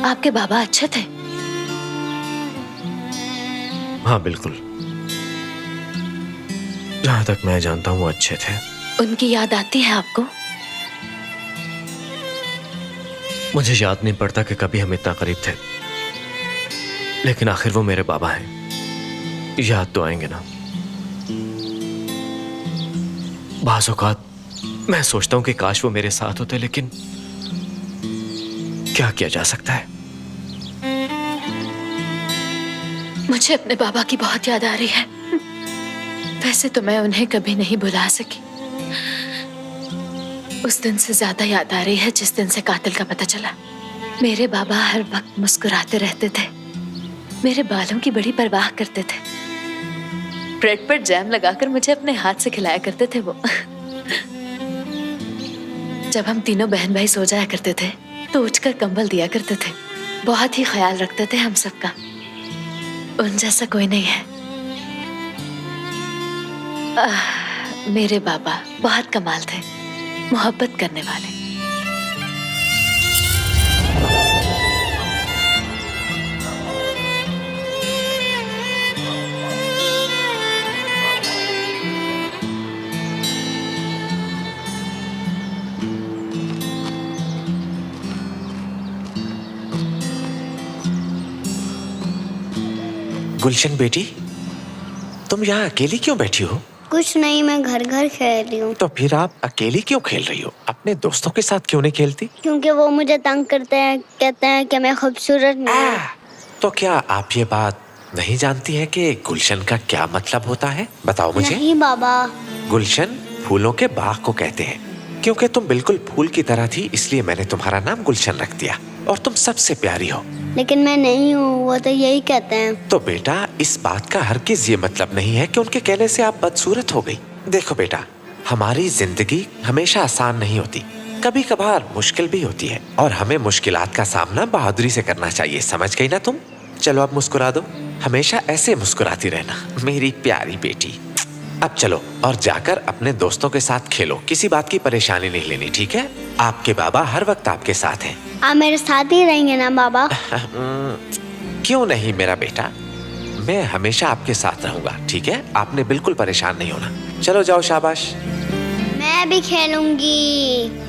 आपके बाबा अच्छे थे? हाँ बिल्कुल, जहां तक मैं जानता हूँ वो अच्छे थे। उनकी याद आती है आपको? मुझे याद नहीं पड़ता कि कभी हम इतना करीब थे, लेकिन आखिर वो मेरे बाबा हैं, याद तो आएंगे ना। बाज़ औक़ात मैं सोचता हूं कि काश वो मेरे साथ होते, लेकिन क्या किया जा सकता है। मुझे अपने बाबा की बहुत याद आ रही है। वैसे तो मैं उन्हें कभी नहीं भुला सकी। उस दिन से ज्यादा याद आ रही है जिस दिन से कातिल का पता चला। मेरे बाबा हर वक्त मुस्कुराते रहते थे, मेरे बालों की बड़ी परवाह करते थे, ब्रेड पर जैम लगाकर मुझे अपने हाथ से खिलाया करते थे वो। जब हम तीनों बहन भाई सो जाया करते थे तो उठकर कंबल दिया करते थे। बहुत ही ख्याल रखते थे हम सबका। उन जैसा कोई नहीं है। मेरे बाबा बहुत कमाल थे, मोहब्बत करने वाले। गुलशन बेटी, तुम यहाँ अकेली क्यों बैठी हो? कुछ नहीं, मैं घर घर खेल रही हूँ। तो फिर आप अकेली क्यों खेल रही हो? अपने दोस्तों के साथ क्यों नहीं खेलती? क्योंकि वो मुझे तंग करते हैं, कहते हैं कि मैं खूबसूरत नहीं हूँ। तो क्या आप ये बात नहीं जानती हैं कि गुलशन का क्या मतलब होता है? बताओ मुझे। नहीं बाबा। गुलशन फूलों के बाग को कहते हैं। क्योंकि तुम बिल्कुल फूल की तरह थी, इसलिए मैंने तुम्हारा नाम गुलशन रख दिया। और तुम सबसे प्यारी हो। लेकिन मैं नहीं हूँ, वो तो यही कहते हैं। तो बेटा, इस बात का हरगिज ये मतलब नहीं है कि उनके कहने से आप बदसूरत हो गई। देखो बेटा, हमारी जिंदगी हमेशा आसान नहीं होती, कभी कभार मुश्किल भी होती है, और हमें मुश्किलात का सामना बहादुरी से करना चाहिए। समझ गई ना तुम? चलो अब मुस्कुरा दो, हमेशा ऐसे मुस्कुराती रहना मेरी प्यारी बेटी। अब चलो और जाकर अपने दोस्तों के साथ खेलो, किसी बात की परेशानी नहीं लेनी, ठीक है? आपके बाबा हर वक्त आपके साथ हैं। आप मेरे साथ ही रहेंगे ना बाबा? क्यों नहीं मेरा बेटा, मैं हमेशा आपके साथ रहूंगा, ठीक है? आपने बिल्कुल परेशान नहीं होना। चलो जाओ, शाबाश। मैं भी खेलूंगी।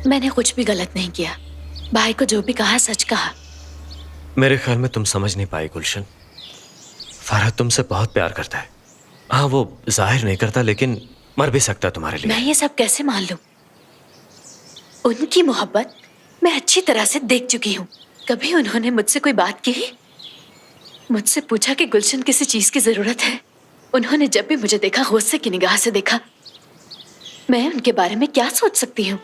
मैंने कुछ भी गलत नहीं किया। भाई को जो भी कहा सच कहा। मेरे ख्याल में तुम समझ नहीं पाई गुलशन। फरहत तुमसे बहुत प्यार करता है। हाँ, वो जाहिर नहीं करता, लेकिन मर भी सकता तुम्हारे लिए। मैं ये सब कैसे मान लूं? उनकी मोहब्बत मैं अच्छी तरह से देख चुकी हूँ। कभी उन्होंने मुझसे कोई बात की? मुझसे पूछा कि गुलशन किसी चीज की जरूरत है? उन्होंने जब भी मुझे देखा गुस्से की निगाह से देखा। मैं उनके बारे में क्या सोच सकती हूँ?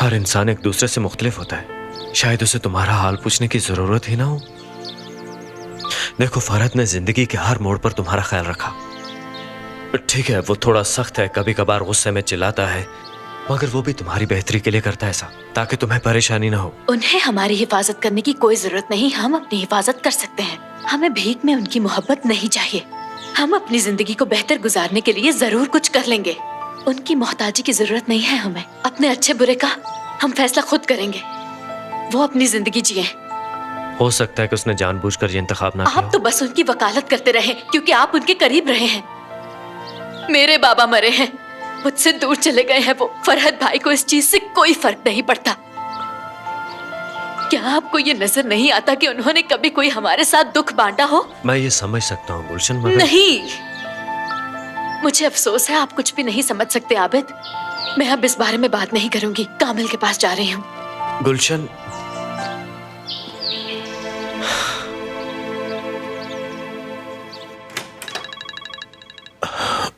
हर इंसान एक दूसरे से मुख्तलिफ होता है, शायद उसे तुम्हारा हाल पूछने की जरूरत ही ना हो। देखो, फरहत ने जिंदगी के हर मोड़ पर तुम्हारा ख्याल रखा। ठीक है, वो थोड़ा सख्त है, कभी कभार गुस्से में चिल्लाता है, मगर वो भी तुम्हारी बेहतरी के लिए करता है ऐसा, ताकि तुम्हें परेशानी ना हो। उन्हें हमारी हिफाजत करने की कोई जरूरत नहीं, हम अपनी हिफाजत कर सकते हैं। हमें भीख में उनकी मोहब्बत नहीं चाहिए। हम अपनी जिंदगी को बेहतर गुजारने के लिए जरूर कुछ कर लेंगे। उनकी मोहताजी की जरूरत नहीं है हमें। अपने अच्छे बुरे का हम फैसला खुद करेंगे। वो अपनी जिंदगी जिए। हो सकता है कि उसने जानबूझकर ये इंतखाब ना किया आप तो बस उनकी वकालत करते रहे क्योंकि आप उनके करीब रहे हैं। मेरे बाबा मरे हैं, मुझसे दूर चले गए हैं वो। फरहत भाई को इस चीज से कोई फर्क नहीं पड़ता। क्या आपको ये नजर नहीं आता कि उन्होंने कभी कोई हमारे साथ दुख बांटा हो? मैं ये समझ सकता हूँ गुलशन, मगर नहीं, मुझे अफसोस है आप कुछ भी नहीं समझ सकते आबिद। मैं अब इस बारे में बात नहीं करूंगी। कामिल के पास जा रही हूँ। गुलशन,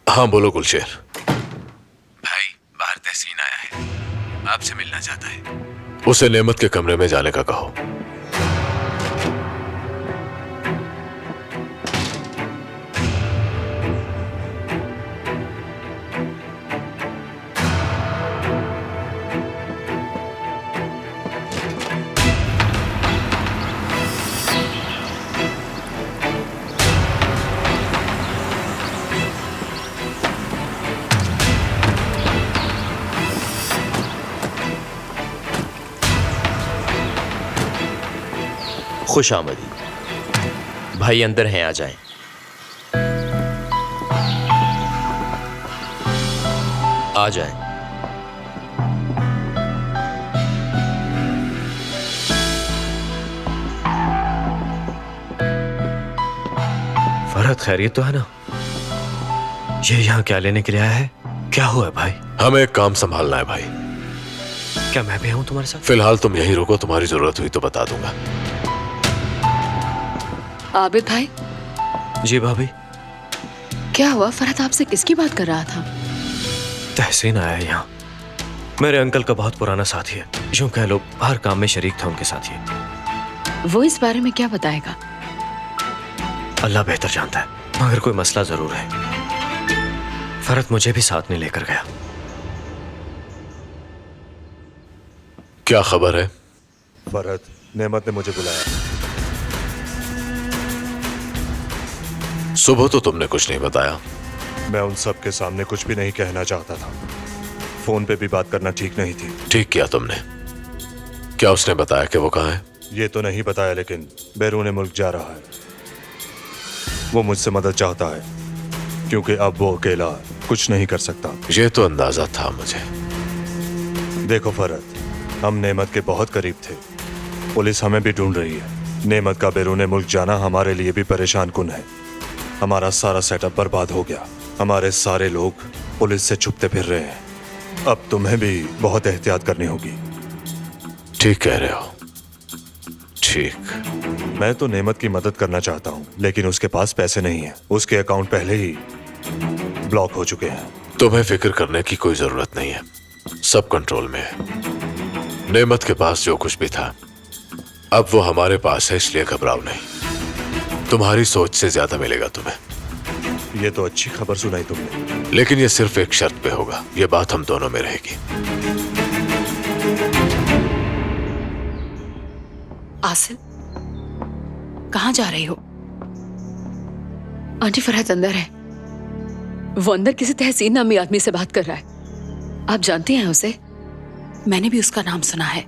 हाँ बोलो गुलशेर। भाई, बाहर तहसीन आया है, आपसे मिलना चाहता है। उसे नेमत के कमरे में जाने का कहो। खुश आमदी। भाई अंदर हैं, आ जाएं। आ जाएं। फरहत खैरियत तो है ना? ये यहाँ क्या लेने के लिए आया है? क्या हुआ है भाई? हमें एक काम संभालना है भाई। क्या मैं भी आऊँ तुम्हारे साथ? फिलहाल तुम यहीं रुको, तुम्हारी जरूरत हुई तो बता दूंगा। आबिद भाई, जी भाभी। क्या हुआ? फरहत आपसे किसकी बात कर रहा था? तहसीन आया है यहाँ। मेरे अंकल का बहुत पुराना साथी है, यूं कह लो हर काम में शरीक था उनके साथ ये। वो इस बारे में क्या बताएगा? अल्लाह बेहतर जानता है, मगर कोई मसला जरूर है। फरहत मुझे भी साथ नहीं लेकर गया। क्या खबर है? फरहत, नेमत ने मुझे बुलाया। सुबह तो तुमने कुछ नहीं बताया। मैं उन सब के सामने कुछ भी नहीं कहना चाहता था। फोन पे भी बात करना ठीक नहीं थी। ठीक किया तुमने। क्या उसने बताया कि वो कहाँ है? ये तो नहीं बताया, लेकिन बैरून मुल्क जा रहा है। वो मुझसे मदद चाहता है क्योंकि अब वो अकेला कुछ नहीं कर सकता। ये तो अंदाजा था मुझे। देखो फरहत, हम नेमत के बहुत करीब थे। पुलिस हमें भी ढूंढ रही है। नेमत का बैरून मुल्क जाना हमारे लिए भी परेशान कुन है। हमारा सारा सेटअप बर्बाद हो गया। हमारे सारे लोग पुलिस से छुपते फिर रहे हैं। अब तुम्हें भी बहुत एहतियात करनी होगी। ठीक कह रहे हो। ठीक। मैं तो नेमत की मदद करना चाहता हूँ, लेकिन उसके पास पैसे नहीं है। उसके अकाउंट पहले ही ब्लॉक हो चुके हैं। तुम्हें फिक्र करने की कोई जरूरत नहीं है, सब कंट्रोल में है। नेमत के पास जो कुछ भी था अब वो हमारे पास है, इसलिए घबराओ नहीं। तुम्हारी सोच से ज्यादा मिलेगा तुम्हें। ये तो अच्छी खबर सुनाई तुमने। लेकिन ये सिर्फ एक शर्त पे होगा। ये बात हम दोनों में रहेगी। आसिल, कहाँ जा रही हो? आंटी, फरहत अंदर है। वो अंदर किसी तहसीन नामी आदमी से बात कर रहा है। आप जानती हैं उसे? मैंने भी उसका नाम सुना है।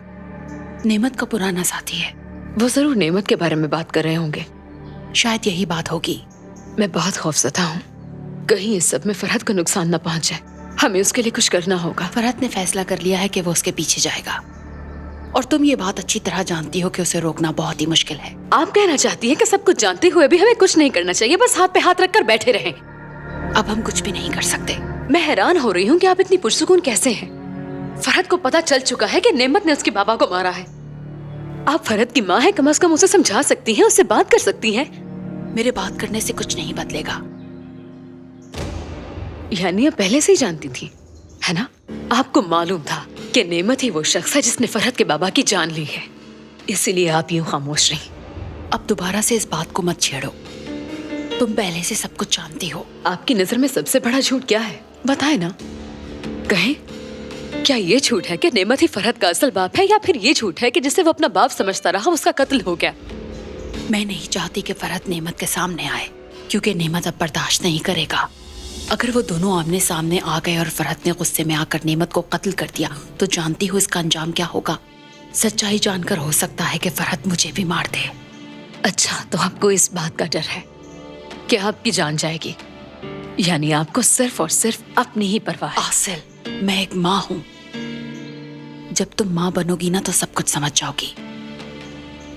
नेमत का पुराना साथी है। वो जरूर नेमत के बारे में बात कर रहे होंगे। शायद यही बात होगी। मैं बहुत खौफजदा हूँ, कहीं इस सब में फरहत को नुकसान न पहुंच जाए। हमें उसके लिए कुछ करना होगा। फरहत ने फैसला कर लिया है कि वो उसके पीछे जाएगा, और तुम ये बात अच्छी तरह जानती हो कि उसे रोकना बहुत ही मुश्किल है। आप कहना चाहती हैं कि सब कुछ जानते हुए भी हमें कुछ नहीं करना चाहिए, बस हाथ पे हाथ रखकर बैठे रहें? अब हम कुछ भी नहीं कर सकते। मैं हैरान हो रही हूँ कि आप इतनी पुरसुकून कैसे हैं। फरहत को पता चल चुका है कि नेमत ने उसके बाबा को मारा है। आप फरहत की माँ हैं, कम से कम उसे समझा सकती हैं, उससे बात कर सकती हैं। मेरे बात करने से कुछ नहीं बदलेगा। यानी आप पहले से ही जानती थी, है ना? आपको मालूम था कि नेमत ही वो शख्स है जिसने फरहत के बाबा की जान ली है, इसीलिए आप यूं खामोश रही। अब दोबारा से इस बात को मत छेड़ो। तुम पहले से सब कुछ जानती हो। आपकी नजर में सबसे बड़ा झूठ क्या है, बताए ना। कहें, क्या ये झूठ है कि नेमत ही फरहत का असल बाप है, या फिर ये झूठ है कि जिसे वो अपना बाप समझता रहा उसका कत्ल हो गया? मैं नहीं चाहती कि फरहत नेमत के सामने आए, क्योंकि नेमत अब बर्दाश्त नहीं करेगा। अगर वो दोनों आमने सामने आ गए और फरहत ने गुस्से में आकर नेमत को कत्ल कर दिया, तो जानती हो इसका अंजाम क्या होगा। सच्चाई जानकर हो सकता है कि फरहत मुझे भी मार दे। अच्छा, तो आपको इस बात का डर है कि आपकी जान जाएगी, यानी आपको सिर्फ और सिर्फ अपनी ही परवाह है। आसिल, मैं एक माँ हूँ। जब तुम माँ बनोगी ना तो सब कुछ समझ जाओगी।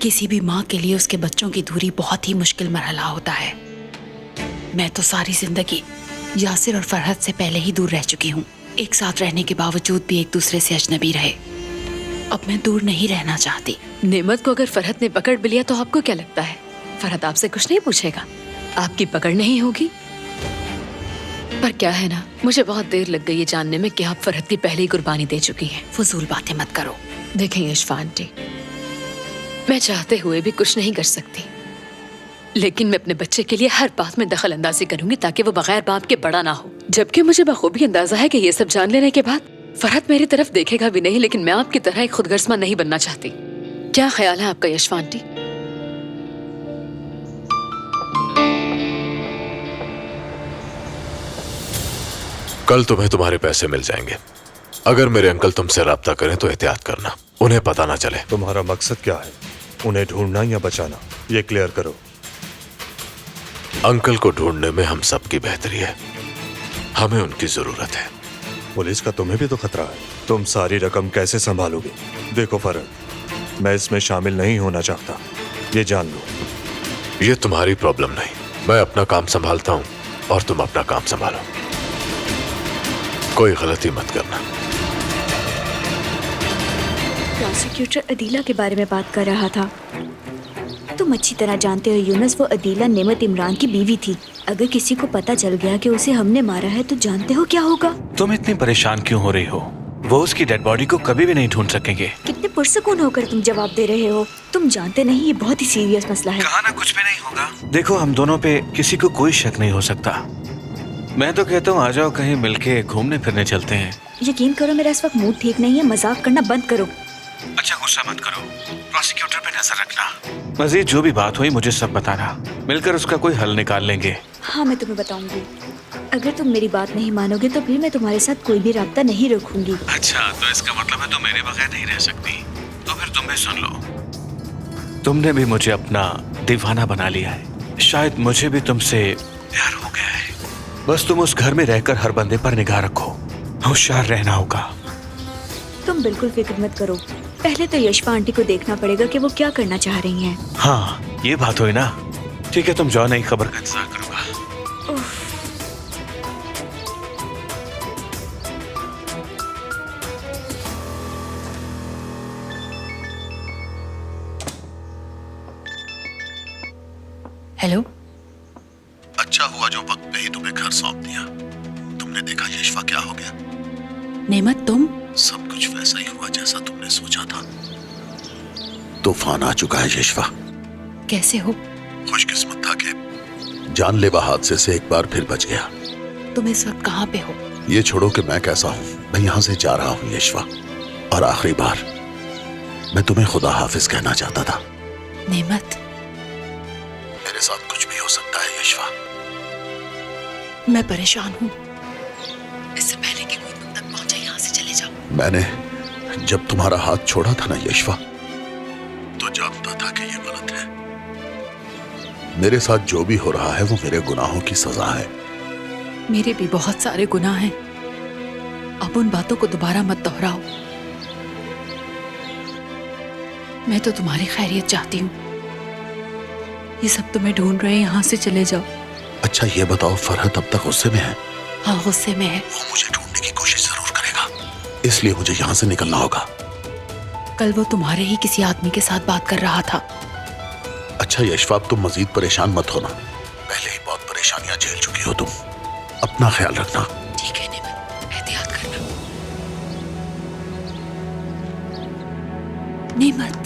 किसी भी माँ के लिए उसके बच्चों की दूरी बहुत ही मुश्किल मरहला होता है। मैं तो सारी जिंदगी यासिर और फरहत से पहले ही दूर रह चुकी हूँ। एक साथ रहने के बावजूद भी एक दूसरे से अजनबी रहे। अब मैं दूर नहीं रहना चाहती। नेमत को अगर फरहत ने पकड़ भी लिया तो आपको क्या लगता है फरहत आपसे कुछ नहीं पूछेगा? आपकी पकड़ नहीं होगी। पर क्या है ना, मुझे बहुत देर लग गई ये जानने में कि आप फरहत की पहली कुर्बानी दे चुकी हैं। फजूल बातें मत करो। देखें यशफा आंटी, मैं चाहते हुए भी कुछ नहीं कर सकती, लेकिन मैं अपने बच्चे के लिए हर बात में दखल अंदाजी करूंगी ताकि वो बगैर बाप के बड़ा ना हो। जबकि मुझे बखूबी अंदाजा है कि ये सब जान लेने के बाद फरहत मेरी तरफ देखेगा भी नहीं, लेकिन मैं आपकी तरह एक खुदगर्ज़मा नहीं बनना चाहती। क्या ख्याल है आपका यशफा आंटी? कल तुम्हें तुम्हारे पैसे मिल जाएंगे। अगर मेरे अंकल तुमसे राब्ता करें तो एहतियात करना, उन्हें पता ना चले। तुम्हारा मकसद क्या है? उन्हें ढूंढना या बचाना, ये क्लियर करो। अंकल को ढूंढने में हम सबकी बेहतरी है, हमें उनकी जरूरत है। पुलिस का तुम्हें भी तो खतरा है। तुम सारी रकम कैसे संभालोगे? देखो फरहत, मैं इसमें शामिल नहीं होना चाहता, ये जान लो। ये तुम्हारी प्रॉब्लम नहीं, मैं अपना काम संभालता हूँ और तुम अपना काम संभालो। कोई गलती मत करना। प्रोसिक्यूटर अदीला के बारे में बात कर रहा था। तुम अच्छी तरह जानते हो यूनुस, वो अदीला नेमत इमरान की बीवी थी। अगर किसी को पता चल गया कि उसे हमने मारा है तो जानते हो क्या होगा? तुम इतनी परेशान क्यों हो रही हो? वो उसकी डेड बॉडी को कभी भी नहीं ढूंढ सकेंगे। कितने पुरसकून होकर तुम जवाब दे रहे हो। तुम जानते नहीं ये बहुत ही सीरियस मसला है। कहा ना कुछ भी नहीं होगा। देखो, हम दोनों पे किसी को कोई शक नहीं हो सकता। मैं तो कहता हूँ आ जाओ, कहीं मिलके घूमने फिरने चलते हैं। यकीन करो मेरा इस वक्त मूड ठीक नहीं है, मजाक करना बंद करो। अच्छा, गुस्सा मत करो, प्रोसिक्यूटर पे नजर रखना। मजीद जो भी बात हुई मुझे सब बताना, मिलकर उसका कोई हल निकाल लेंगे। हाँ, मैं तुम्हें बताऊंगी। अगर तुम मेरी बात नहीं मानोगे तो फिर मैं तुम्हारे साथ कोई भी राब्ता नहीं रखूंगी। अच्छा, तो इसका मतलब है तुम मेरे बगैर नहीं रह सकती। तो फिर तुम भी सुन लो, तुमने भी मुझे अपना दीवाना बना लिया है। शायद मुझे भी तुमसे प्यार हो गया है। बस तुम उस घर में रहकर हर बंदे पर निगाह रखो, होशियार रहना होगा। तुम बिल्कुल फिक्र मत करो। पहले तो यशफा आंटी को देखना पड़ेगा कि वो क्या करना चाह रही हैं। हाँ, ये बात हुई ना। ठीक है, तुम जाओ, नई खबर का इंतजार करूंगा। हेलो। अच्छा हुआ जो वक्त पे ही तुम्हें घर सौंप दिया। तुमने देखा यशफा क्या हो गया? नेमत, तुम? सब कुछ वैसा ही हुआ जैसा तुमने सोचा था। तूफान आ चुका है यशफा। कैसे हो? खुशकिस्मत था कि जानलेवा हादसे से एक बार फिर बच गया। तुम इस वक्त कहाँ पे हो? ये छोड़ो कि मैं कैसा हूँ, मैं यहाँ से जा रहा हूँ यशफा। और आखिरी बार मैं तुम्हें खुदा हाफिज कहना चाहता था। नेमत, मेरे साथ कुछ भी हो सकता है यशफा। मैं परेशान हूँ। इससे पहले कि कोई तुम तक पहुंचे, यहाँ से चले जाओ। मैंने जब तुम्हारा हाथ छोड़ा था ना यशफा, तो जानता था कि ये गलत है। मेरे साथ जो भी हो रहा है वो मेरे गुनाहों की सजा है। मेरे भी बहुत सारे गुनाह हैं। अब उन बातों को दोबारा मत दोहराओ। मैं तो तुम्हारी खैरियत चाहती हूँ। ये सब तुम्हें ढूंढ रहे हैं, यहाँ से चले जाओ। अच्छा ये बताओ, फरहत अब तक गुस्से में है? हाँ, गुस्से में है। वो मुझे ढूंढने की कोशिश जरूर करेगा, इसलिए मुझे यहाँ से निकलना होगा। कल वो तुम्हारे ही किसी आदमी के साथ बात कर रहा था। अच्छा यशवा, अब तुम मजीद परेशान मत होना। पहले ही बहुत परेशानियां झेल चुकी हो तुम। अपना ख्याल रखना। ठीक है नेमत, एहतियात करना। नेमत,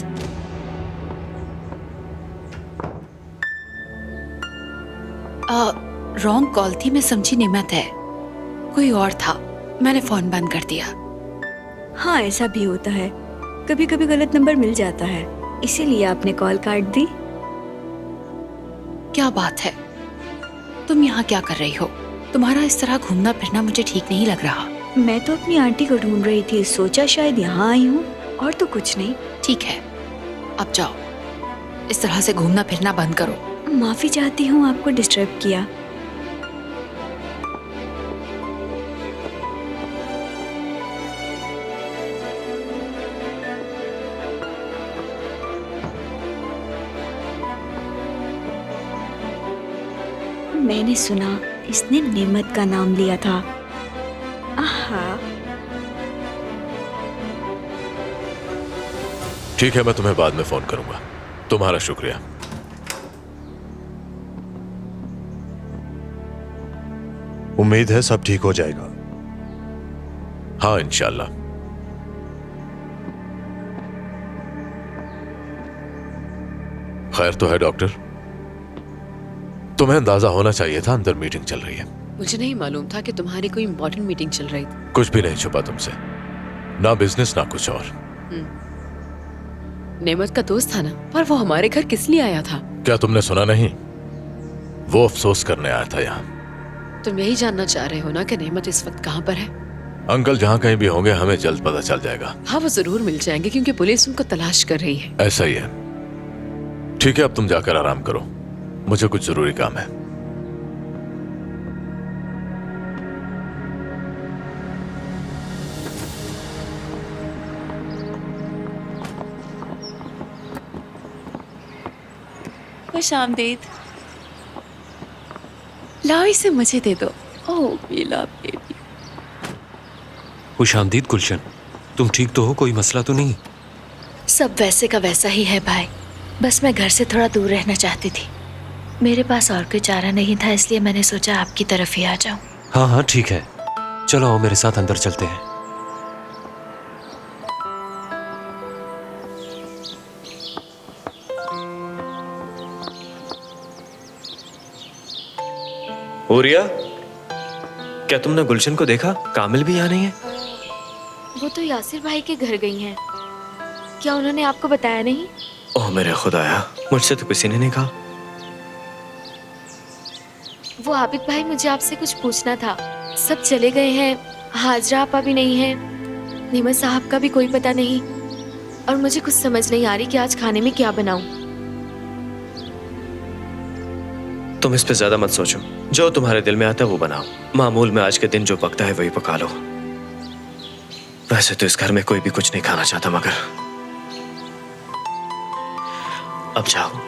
रॉन्ग कॉल थी, मैं समझी नेमत है, कोई और था, मैंने फोन बंद कर दिया। हाँ, ऐसा भी होता है, कभी कभी गलत नंबर मिल जाता है, इसीलिए आपने कॉल काट दी। क्या बात है, तुम यहाँ क्या कर रही हो? तुम्हारा इस तरह घूमना फिरना मुझे ठीक नहीं लग रहा। मैं तो अपनी आंटी को ढूंढ रही थी, सोचा शायद यहाँ आई हूँ, और तो कुछ नहीं। ठीक है, अब जाओ, इस तरह से घूमना फिरना बंद करो। माफी चाहती हूँ आपको डिस्टर्ब किया। मैंने सुना इसने नेमत का नाम लिया था। आहा। ठीक है, मैं तुम्हें बाद में फोन करूंगा। तुम्हारा शुक्रिया। उम्मीद है सब ठीक हो जाएगा। हाँ, इंशाल्लाह। खैर तो है डॉक्टर? तुम्हें अंदाजा होना चाहिए था अंदर मीटिंग चल रही है। मुझे नहीं मालूम था कि तुम्हारी कोई इंपॉर्टेंट मीटिंग चल रही थी। कुछ भी नहीं छुपा तुमसे, ना बिजनेस ना कुछ और। नेमत का दोस्त था ना, पर वो हमारे घर किस लिए आया था? क्या तुमने सुना नहीं? वो अफसोस करने आया था यहाँ। तुम यही जानना चाह रहे हो ना कि नेमत इस वक्त कहाँ पर है? अंकल जहाँ कहीं भी होंगे हमें जल्द पता चल जाएगा। हाँ, वो जरूर मिल जाएंगे क्योंकि पुलिस उनको तलाश कर रही है। ऐसा ही है। ठीक है, अब तुम जाकर आराम करो, मुझे कुछ जरूरी काम है। खुश आमदीद। लाओ, इसे मुझे दे दो। ओह मीला बेबी। खुश आमदीद गुलशन, तुम ठीक तो हो? कोई मसला तो नहीं? सब वैसे का वैसा ही है भाई, बस मैं घर से थोड़ा दूर रहना चाहती थी। मेरे पास और कोई चारा नहीं था, इसलिए मैंने सोचा आपकी तरफ ही आ जाऊं। हाँ हाँ ठीक है, चलो आओ मेरे साथ अंदर चलते हैं। ओरिया, क्या तुमने गुलशन को देखा? कामिल भी यहाँ नहीं है। वो तो यासिर भाई के घर गई हैं। क्या उन्होंने आपको बताया नहीं? ओह मेरे खुदाया, मुझसे तो किसी ने नहीं कहा। वो आबिद भाई, मुझे आपसे कुछ पूछना था। सब चले गए हैं, हाजरा आपा भी नहीं है, नेमत साहब का भी कोई पता नहीं, और मुझे कुछ समझ नहीं आ रही कि आज खाने में क्या बनाऊं। तुम इस पे ज्यादा मत सोचो, जो तुम्हारे दिल में आता है वो बनाओ। मामूल में आज के दिन जो पकता है वही पका लो। वैसे तो इस घर में कोई भी कुछ नहीं खाना चाहता, मगर अब जाओ।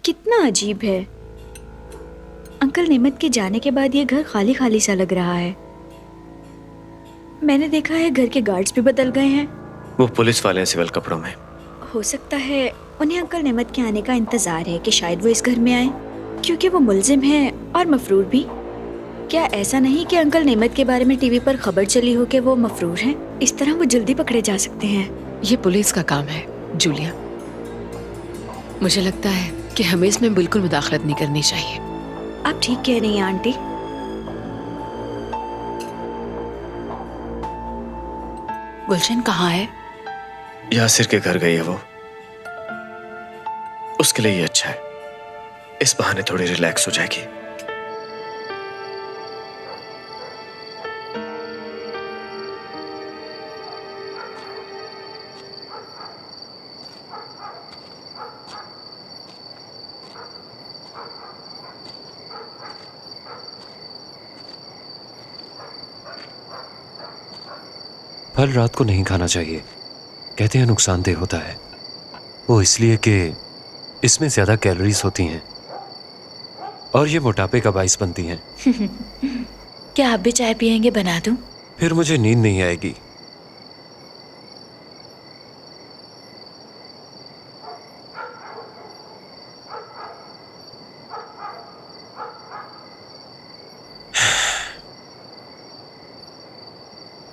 कितना अजीब है, अंकल नेमत के जाने के बाद ये घर खाली खाली सा लग रहा है। मैंने देखा है घर के गार्ड्स भी बदल गए हैं। वो पुलिस वाले हैं सिविल कपड़ों में। हो सकता है उन्हें अंकल नेमत के आने का इंतजार है कि शायद वो इस घर में आए, क्योंकि वो मुल्जिम है और मफरूर भी। क्या ऐसा नहीं कि अंकल नेमत के बारे में टीवी पर खबर चली हो कि वो मफरूर हैं? इस तरह वो जल्दी पकड़े जा सकते हैं। ये पुलिस का काम है जूलिया। मुझे लगता है कि हमें इसमें बिल्कुल मुदाखलत नहीं करनी चाहिए। आप ठीक कह रही हैं आंटी। गुलशन कहाँ है? यासिर के घर गई है वो। उसके लिए ये अच्छा है, इस बहाने थोड़ी रिलैक्स हो जाएगी। फल रात को नहीं खाना चाहिए, कहते हैं नुकसानदेह होता है। वो इसलिए कि इसमें ज्यादा कैलोरीज होती हैं और ये मोटापे का बाइस बनती हैं। क्या आप भी चाय पियेंगे? बना दूं? फिर मुझे नींद नहीं आएगी।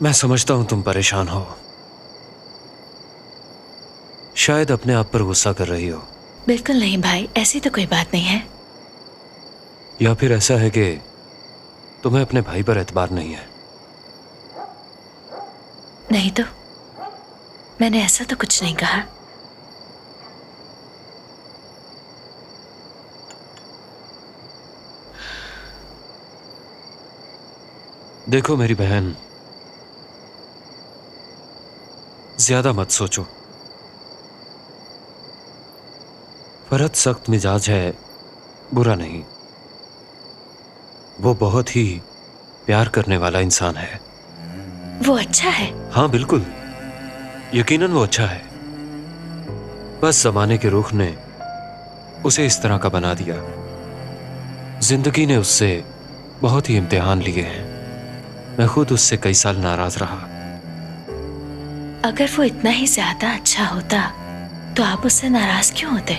मैं समझता हूं तुम परेशान हो, शायद अपने आप पर गुस्सा कर रही हो। बिल्कुल नहीं भाई, ऐसी तो कोई बात नहीं है। या फिर ऐसा है कि तुम्हें अपने भाई पर एतबार नहीं है? नहीं तो, मैंने ऐसा तो कुछ नहीं कहा। देखो मेरी बहन, ज्यादा मत सोचो। फरहत सख्त मिजाज है, बुरा नहीं। वो बहुत ही प्यार करने वाला इंसान है। वो अच्छा है? हाँ बिल्कुल, यकीनन वो अच्छा है। बस जमाने के रुख ने उसे इस तरह का बना दिया। जिंदगी ने उससे बहुत ही इम्तिहान लिए हैं। मैं खुद उससे कई साल नाराज रहा। अगर वो इतना ही ज्यादा अच्छा होता तो आप उससे नाराज क्यों होते?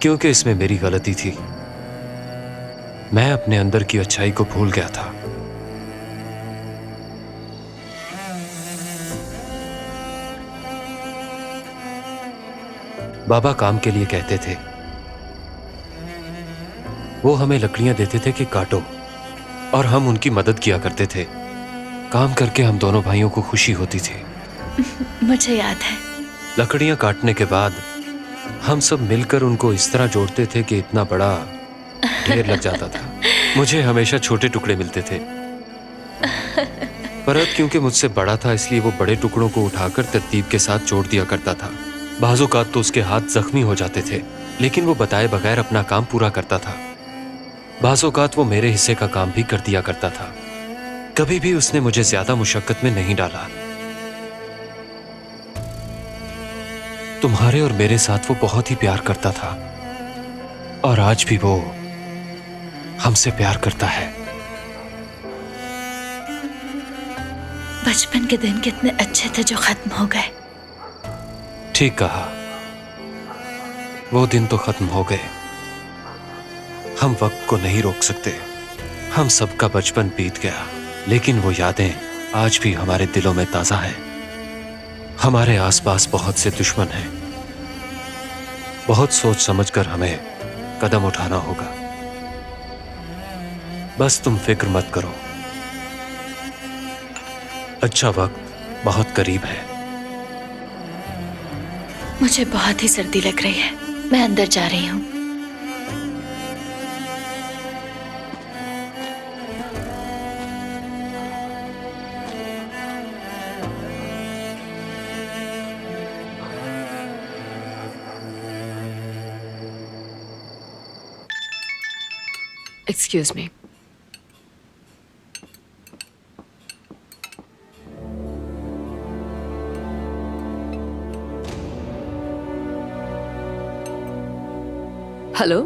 क्योंकि इसमें मेरी गलती थी। मैं अपने अंदर की अच्छाई को भूल गया था। बाबा काम के लिए कहते थे, वो हमें लकड़ियां देते थे कि काटो, और हम उनकी मदद किया करते थे। काम करके हम दोनों भाइयों को खुशी होती थी। मुझे याद है। लकड़ियां काटने के बाद हम सब मिलकर उनको इस तरह जोड़ते थे कि इतना बड़ा ढेर लग जाता था। मुझे हमेशा छोटे टुकड़े मिलते थे। फरहत क्योंकि मुझसे बड़ा था, इसलिए वो बड़े टुकड़ों को उठाकर तरतीब के साथ जोड़ दिया करता था। बाज़-औक़ात तो उसके हाथ जख्मी हो जाते थे, लेकिन वो बताए बगैर अपना काम पूरा करता था। बाज़-औक़ात वो मेरे हिस्से का काम भी कर दिया करता था। कभी भी उसने मुझे ज्यादा मुशक्कत में नहीं डाला। तुम्हारे और मेरे साथ वो बहुत ही प्यार करता था, और आज भी वो हमसे प्यार करता है। बचपन के दिन कितने अच्छे थे जो खत्म हो गए। ठीक कहा, वो दिन तो खत्म हो गए। हम वक्त को नहीं रोक सकते। हम सबका बचपन बीत गया, लेकिन वो यादें आज भी हमारे दिलों में ताजा हैं। हमारे आसपास बहुत से दुश्मन हैं। बहुत सोच समझकर हमें कदम उठाना होगा। बस तुम फिक्र मत करो, अच्छा वक्त बहुत करीब है। मुझे बहुत ही सर्दी लग रही है, मैं अंदर जा रही हूँ। Excuse me. हेलो,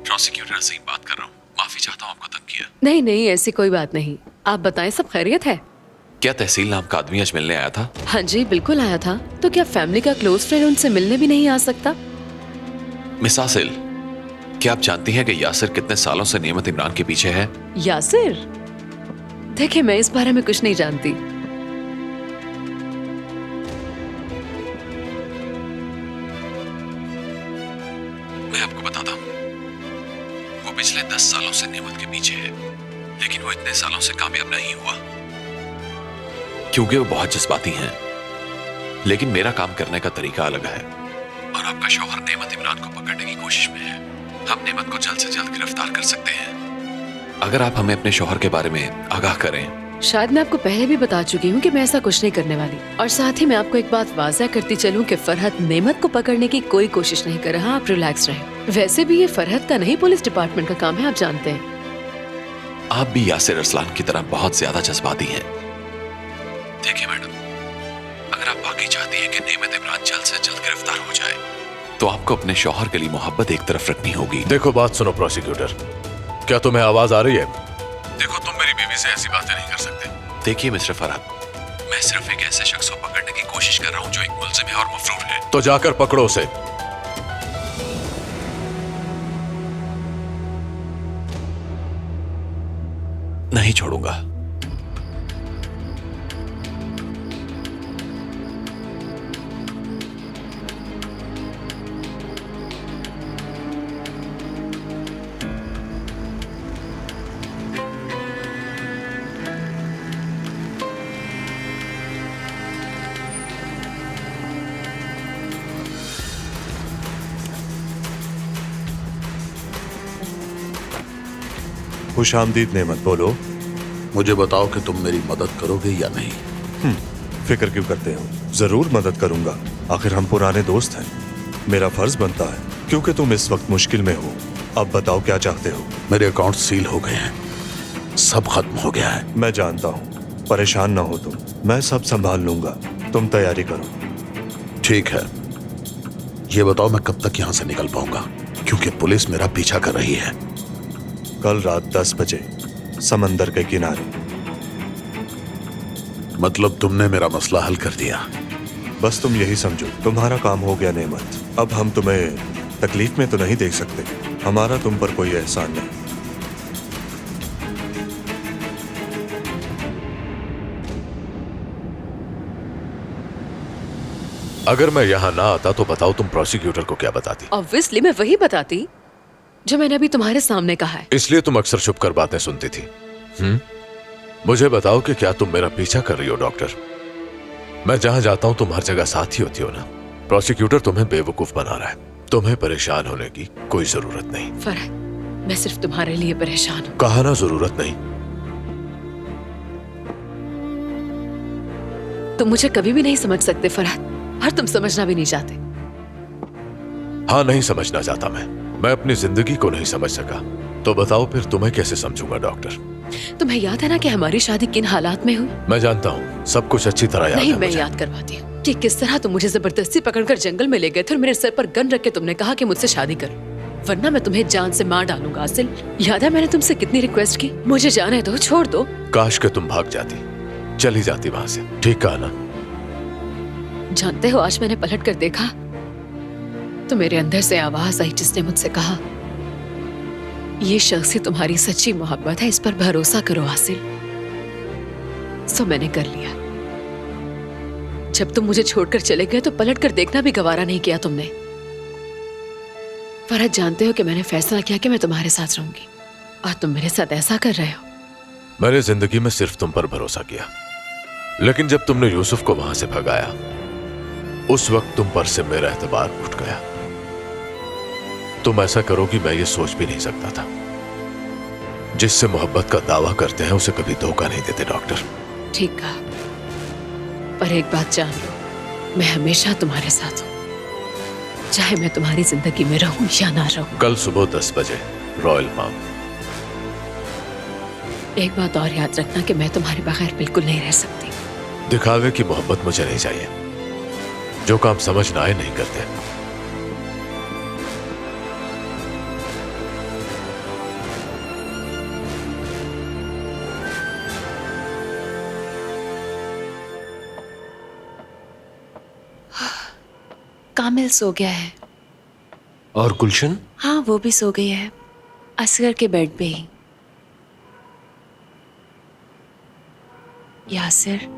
प्रोसिक्यूटर असीम बात कर रहा हूँ। माफी चाहता हूँ आपको तंग किया। नहीं नहीं, ऐसी कोई बात नहीं। आप बताएं, सब खैरियत है? क्या तहसील नाम का आदमी आज मिलने आया था? हाँ जी, बिल्कुल आया था। तो क्या फैमिली का क्लोज फ्रेंड उनसे मिलने भी नहीं आ सकता? मिस आसिल, क्या आप जानती हैं कि यासिर कितने सालों से नेमत इमरान के पीछे है? यासिर? देखिए, मैं इस बारे में कुछ नहीं जानती। मैं आपको बताता हूँ, वो पिछले 10 सालों से नेमत के पीछे है, लेकिन वो इतने सालों से कामयाब नहीं हुआ क्योंकि वो बहुत जज्बाती हैं। लेकिन मेरा काम करने का तरीका अलग है, और आपका शौहर नेमत इमरान को पकड़ने की कोशिश में है। हम नेमत को जल्द से जल्द गिरफ्तार कर सकते हैं अगर आप हमें अपने शौहर के बारे में आगाह करें। शायद मैं आपको पहले भी बता चुकी हूँ कि मैं ऐसा कुछ नहीं करने वाली। और साथ ही मैं आपको एक बात वाज़ह करती चलूँ कि फरहत नेमत को पकड़ने की कोई कोशिश नहीं कर रहा। आप रिलैक्स रहें। वैसे भी ये फरहत का नहीं, पुलिस डिपार्टमेंट का काम है, आप जानते हैं। आप भी यासिर अरसलान की तरह बहुत ज्यादा जज्बाती हैं। देखिए मैडम, अगर आप वाकई चाहती हैं कि नेमत इमरान जल्द से जल्द गिरफ्तार हो जाए तो आपको अपने शौहर के लिए मोहब्बत एक तरफ रखनी होगी। देखो बात सुनो प्रोसिक्यूटर, क्या तुम्हें आवाज आ रही है? देखो तुम मेरी बीवी से ऐसी बातें नहीं कर सकते। देखिए मिस्टर फरहत, मैं सिर्फ एक ऐसे शख्स को पकड़ने की कोशिश कर रहा हूं जो एक मुल्जिम है और मफरूर है। तो जाकर पकड़ो उसे। नहीं छोड़ूंगा। खुश आमदीद नेमत, बोलो। मुझे बताओ कि तुम मेरी मदद करोगे या नहीं। फिक्र क्यों करते हो, जरूर मदद करूंगा। आखिर हम पुराने दोस्त हैं। मेरा फर्ज बनता है, क्योंकि तुम इस वक्त मुश्किल में हो। अब बताओ क्या चाहते हो। मेरे अकाउंट सील हो गए हैं, सब खत्म हो गया है। मैं जानता हूँ, परेशान ना हो तुम, मैं सब संभाल लूंगा। तुम तैयारी करो। ठीक है, ये बताओ मैं कब तक यहाँ से निकल पाऊंगा, क्योंकि पुलिस मेरा पीछा कर रही है। कल रात 10 बजे समंदर के किनारे। मतलब तुमने मेरा मसला हल कर दिया? बस तुम यही समझो, तुम्हारा काम हो गया नेमत। अब हम तुम्हें तकलीफ में तो नहीं देख सकते, हमारा तुम पर कोई एहसान नहीं। अगर मैं यहाँ ना आता तो बताओ तुम प्रोसिक्यूटर को क्या बताती? ऑब्वियसली मैं वही बताती जो मैंने अभी तुम्हारे सामने कहा है। इसलिए तुम अक्सर छुप कर बातें सुनती थी। मुझे बताओ कि क्या तुम मेरा पीछा कर रही हो डॉक्टर? मैं जहां जाता हूं तुम हर जगह साथ ही होती हो ना। प्रोसिक्यूटर तुम्हें बेवकूफ बना रहा है। तुम्हें परेशान होने की कोई जरूरत नहीं। फरहत, मैं सिर्फ तुम्हारे लिए परेशान हूँ। कहा ना जरूरत नहीं। तुम मुझे कभी भी नहीं समझ सकते फरहत, और तुम समझना भी नहीं चाहते। हाँ, नहीं समझना चाहता मैं अपनी जिंदगी को नहीं समझ सका, तो बताओ फिर तुम्हें कैसे समझूंगा डॉक्टर? तुम्हें याद है ना कि हमारी शादी किन हालात में हुई? मैं जानता हूँ, सब कुछ अच्छी तरह याद नहीं, है मैं मुझे। याद करवाती हूँ कि किस तरह तुम मुझे जबरदस्ती पकड़कर जंगल में ले गए थे और मेरे सर पर गन रख के तुमने कहा कि मुझसे शादी कर, वरना मैं तुम्हें जान से मार डालूंगा। आसिल, याद है मैंने तुमसे कितनी रिक्वेस्ट की, मुझे जाने दो, छोड़ दो। काश के तुम भाग जाती, चली जाती वहां से। ठीक कहा ना? जानते हो, आज मैंने पलट कर देखा तो मेरे अंदर से आवाज आई जिसने मुझसे कहा, ये शख्स ही तुम्हारी सच्ची मोहब्बत है, इस पर भरोसा करो आसिल। सो मैंने कर लिया। जब तुम मुझे छोड़कर चले गए तो पलट कर देखना भी गवारा नहीं किया तुमने। फरहत, जानते हो कि मैंने फैसला किया कि मैं तुम्हारे साथ रहूंगी, और तुम मेरे साथ ऐसा कर रहे हो। मैंने जिंदगी में सिर्फ तुम पर भरोसा किया, लेकिन जब तुमने यूसुफ को वहां से भगाया, उस वक्त तुम पर से मेरा एतबार उठ गया। तुम ऐसा करोगी मैं ये सोच भी नहीं सकता था। जिससे मोहब्बत का दावा करते हैं उसे कभी धोखा नहीं देते डॉक्टर। ठीक कहा, पर एक बात जान लो, मैं हमेशा तुम्हारे साथ हूं, चाहे मैं तुम्हारी जिंदगी में रहूं या ना रहूं। कल सुबह 10 बजे रॉयल पाम। एक बात और याद रखना कि मैं तुम्हारे बगैर बिल्कुल नहीं रह सकती। दिखावे की मोहब्बत मुझे नहीं चाहिए। जो काम समझ ना आए नहीं करते। कामिल सो गया है। और गुलशन? हाँ, वो भी सो गई है, असगर के बेड पे ही। यासिर,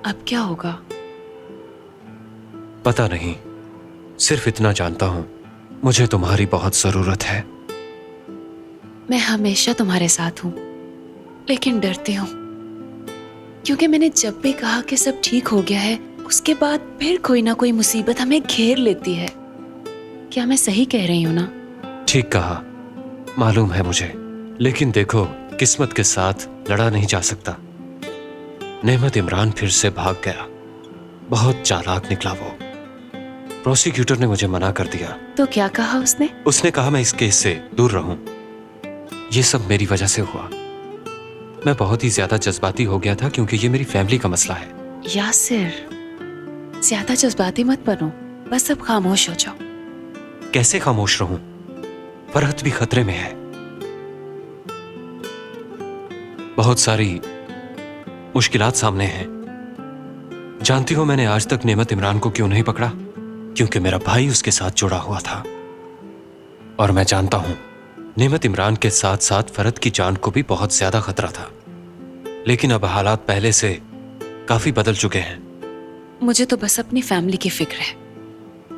अब क्या होगा? पता नहीं, सिर्फ इतना जानता हूं, मुझे तुम्हारी बहुत जरूरत है। मैं हमेशा तुम्हारे साथ हूं, लेकिन डरती हूं, क्योंकि मैंने जब भी कहा कि सब ठीक हो गया है, उसके बाद फिर कोई ना कोई मुसीबत हमें घेर लेती है। क्या मैं सही कह रही हूं ना? ठीक कहा, मालूम है मुझे, लेकिन देखो, किस्मत के साथ लड़ा नहीं जा सकता। नेमत इमरान फिर से भाग गया। बहुत चालाक निकला वो। प्रोसिक्यूटर ने मुझे मना कर दिया। तो क्या कहा उसने? उसने कहा मैं इस केस से दूर रहूं। ये सब मेरी वजह से हुआ। मैं बहुत ही ज्यादा जज्बाती हो गया था, क्योंकि ये मेरी फैमिली का मसला है। यासिर, ज्यादा जज्बाती मत बनो, बस अब खामोश हो जाओ। कैसे खामोश रहूं? फरहत भी खतरे में है। बहुत सारी मुश्किलात सामने हैं। जानती हो मैंने आज तक नेमत इमरान को क्यों नहीं पकड़ा? क्योंकि मेरा भाई उसके साथ जुड़ा हुआ था। और मैं जानता हूं नेमत इमरान के साथ साथ फरहत की जान को भी बहुत ज्यादा खतरा था। लेकिन अब हालात पहले से काफी बदल चुके हैं। मुझे तो बस अपनी फैमिली की फिक्र है।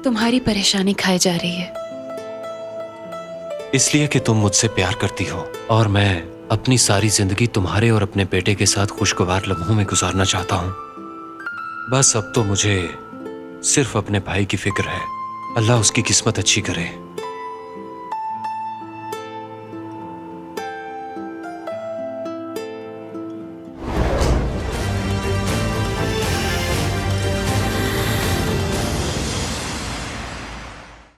तुम्हारी परेशानी खाई जा रही है। इसलिए कि तुम मुझसे प्यार करती हो और मैं अपनी सारी जिंदगी तुम्हारे और अपने बेटे के साथ खुशगवार लम्हों में गुजारना चाहता हूं। बस अब तो मुझे सिर्फ अपने भाई की फिक्र है। अल्लाह उसकी किस्मत अच्छी करे।